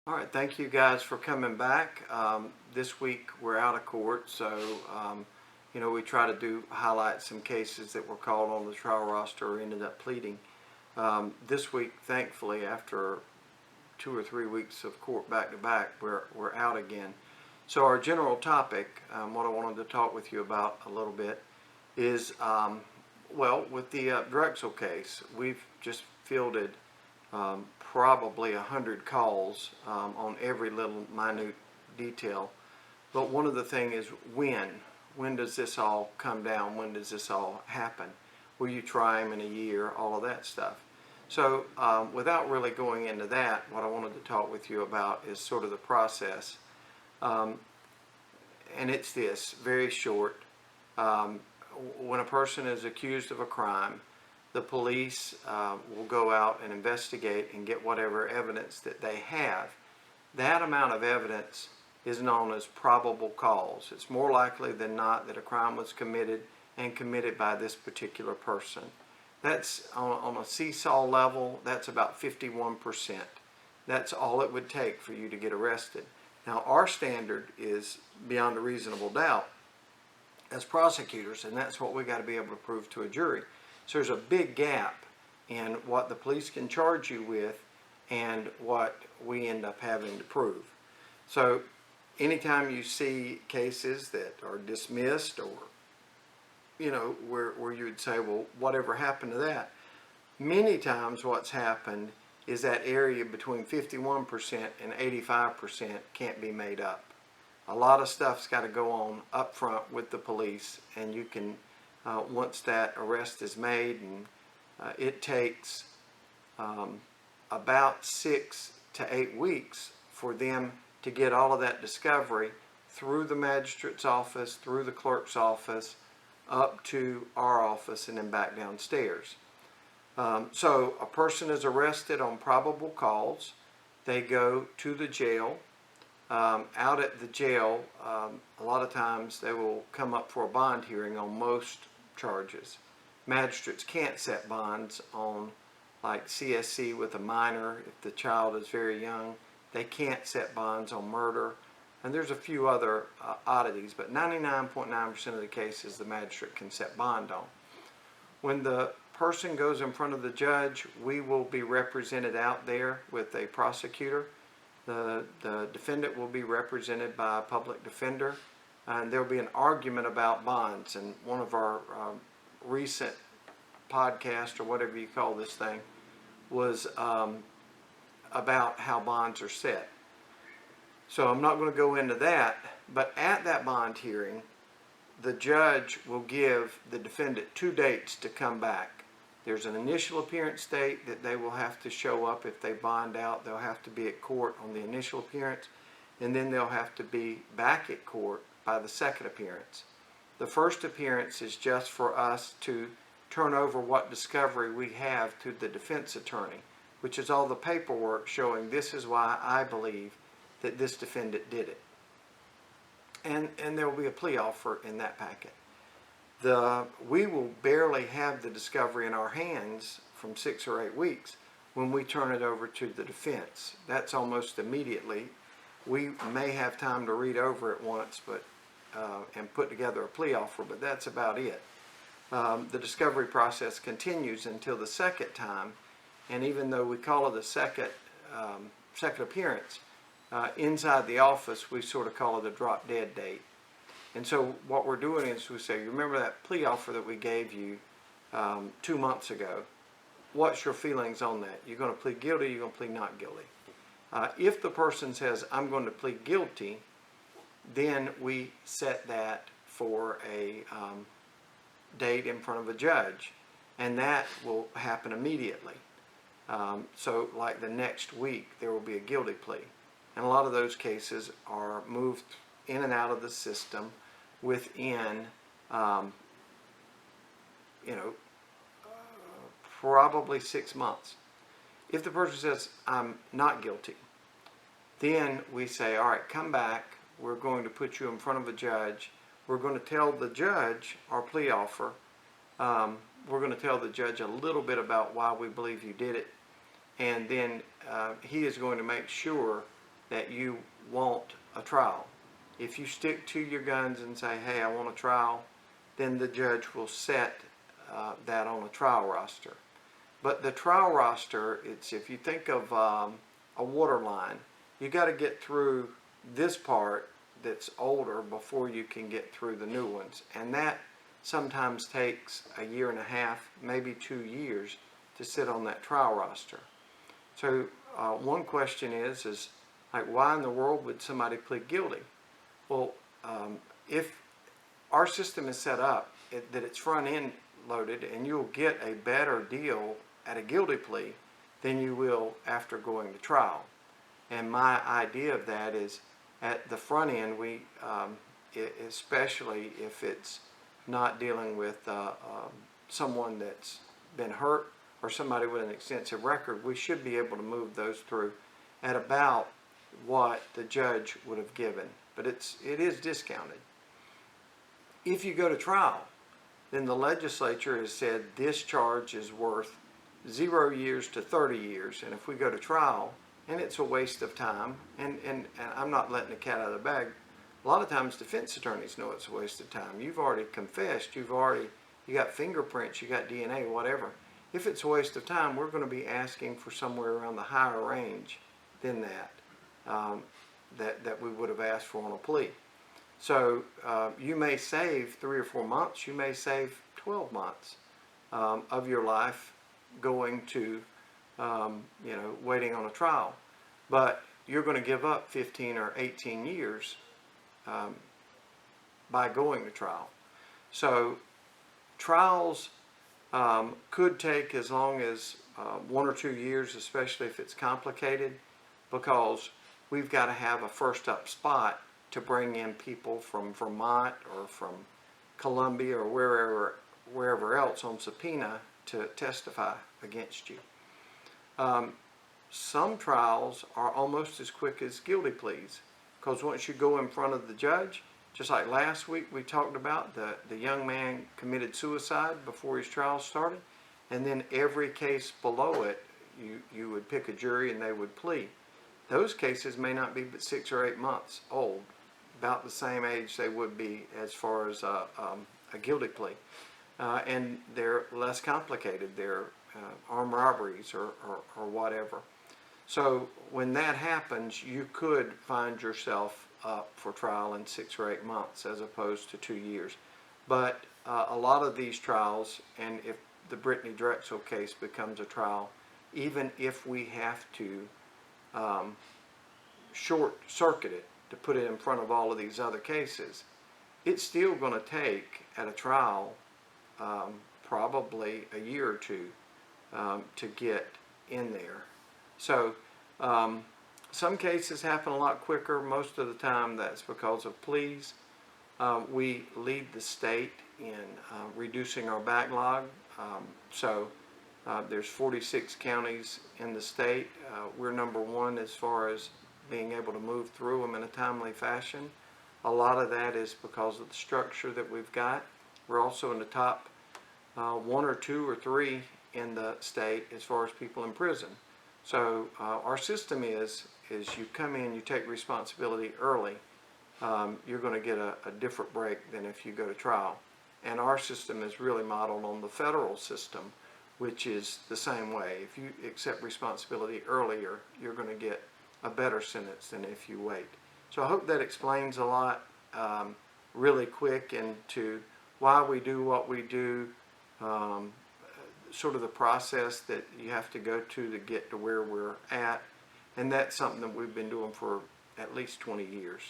All right, thank you guys for coming back. This week we're out of court, so we try to highlight some cases that were called on the trial roster or ended up pleading. This week, thankfully, after 2 or 3 weeks of court back to back, we're out again. So our general topic, what I wanted to talk with you about a little bit, is with the Drexel case, we've just fielded probably 100 calls on every little minute detail. But one of the things is when does this all come down? When does this all happen? Will you try him in a year? All of that stuff. So without really going into that, what I wanted to talk with you about is sort of the process. And it's this, very short. When a person is accused of a crime, the police will go out and investigate and get whatever evidence that they have. That amount of evidence is known as probable cause. It's more likely than not that a crime was committed and committed by this particular person. That's on a seesaw level, that's about 51%. That's all it would take for you to get arrested. Now our standard is beyond a reasonable doubt as prosecutors, and that's what we got to be able to prove to a jury. So there's a big gap in what the police can charge you with and what we end up having to prove. So anytime you see cases that are dismissed or where you would say, well, whatever happened to that? Many times what's happened is that area between 51% and 85% can't be made up. A lot of stuff's got to go on up front with the police, and you can once that arrest is made, and it takes about 6 to 8 weeks for them to get all of that discovery through the magistrate's office, through the clerk's office, up to our office, and then back downstairs. So a person is arrested on probable cause. They go to the jail. Out at the jail, a lot of times they will come up for a bond hearing on most charges. Magistrates can't set bonds on like CSC with a minor if the child is very young. They can't set bonds on murder. And there's a few other oddities, but 99.9% of the cases the magistrate can set bond on. When the person goes in front of the judge, we will be represented out there with a prosecutor. The defendant will be represented by a public defender, and there will be an argument about bonds. And one of our recent podcasts, or whatever you call this thing, was about how bonds are set. So I'm not going to go into that, but at that bond hearing, the judge will give the defendant 2 dates to come back. There's an initial appearance date that they will have to show up. If they bond out, they'll have to be at court on the initial appearance, and then they'll have to be back at court by the second appearance. The first appearance is just for us to turn over what discovery we have to the defense attorney, which is all the paperwork showing this is why I believe that this defendant did it. And there will be a plea offer in that packet. We will barely have the discovery in our hands from 6 or 8 weeks when we turn it over to the defense. That's almost immediately. We may have time to read over it once, and put together a plea offer, but that's about it. The discovery process continues until the second time, and even though we call it a second appearance, inside the office we sort of call it a drop dead date. And so what we're doing is we say, you remember that plea offer that we gave you 2 months ago? What's your feelings on that? You're going to plead guilty, you're going to plead not guilty. If the person says, I'm going to plead guilty, then we set that for a date in front of a judge, and that will happen immediately. So like the next week there will be a guilty plea, and a lot of those cases are moved in and out of the system within probably 6 months. If the person says I'm not guilty, then we say, all right, come back, we're going to put you in front of a judge, we're going to tell the judge our plea offer, we're going to tell the judge a little bit about why we believe you did it, and then he is going to make sure that you want a trial. If you stick to your guns and say, hey, I want a trial, then the judge will set that on a trial roster. But the trial roster, it's, if you think of a water line, you got to get through this part that's older before you can get through the new ones. And that sometimes takes a year and a half, maybe 2 years to sit on that trial roster. So one question is like, why in the world would somebody plead guilty? Well, if our system is set up that it's front end loaded, and you'll get a better deal at a guilty plea than you will after going to trial. And my idea of that is, at the front end, we, especially if it's not dealing with someone that's been hurt or somebody with an extensive record, we should be able to move those through at about what the judge would have given. But it is discounted. If you go to trial, then the legislature has said this charge is worth 0 years to 30 years. And if we go to trial, and it's a waste of time, and I'm not letting the cat out of the bag, a lot of times defense attorneys know it's a waste of time. You've already confessed, you got fingerprints, you got DNA, whatever. If it's a waste of time, we're going to be asking for somewhere around the higher range than that we would have asked for on a plea. So you may save 3 or 4 months, you may save 12 months of your life going to, waiting on a trial. But you're going to give up 15 or 18 years by going to trial. So trials could take as long as 1 or 2 years, especially if it's complicated, because we've got to have a first up spot to bring in people from Vermont or from Columbia or wherever else on subpoena to testify against you. Some trials are almost as quick as guilty pleas, because once you go in front of the judge, just like last week we talked about, the young man committed suicide before his trial started, and then every case below it, you would pick a jury and they would plea. Those cases may not be but 6 or 8 months old, about the same age they would be as far as a guilty plea. And they're less complicated. They're armed robberies or whatever. So when that happens, you could find yourself up for trial in 6 or 8 months as opposed to 2 years. But a lot of these trials, and if the Brittany Drexel case becomes a trial, even if we have to short circuit it to put it in front of all of these other cases, it's still going to take at a trial probably a year or two to get in there. So some cases happen a lot quicker. Most of the time that's because of pleas. We lead the state in reducing our backlog. There's 46 counties in the state. We're number 1 as far as being able to move through them in a timely fashion. A lot of that is because of the structure that we've got. We're also in the top 1 or 2 or 3 in the state as far as people in prison. So our system is you come in, you take responsibility early, you're going to get a different break than if you go to trial. And our system is really modeled on the federal system, which is the same way. If you accept responsibility earlier, you're going to get a better sentence than if you wait. So I hope that explains a lot really quick into why we do what we do, sort of the process that you have to go to get to where we're at. And that's something that we've been doing for at least 20 years.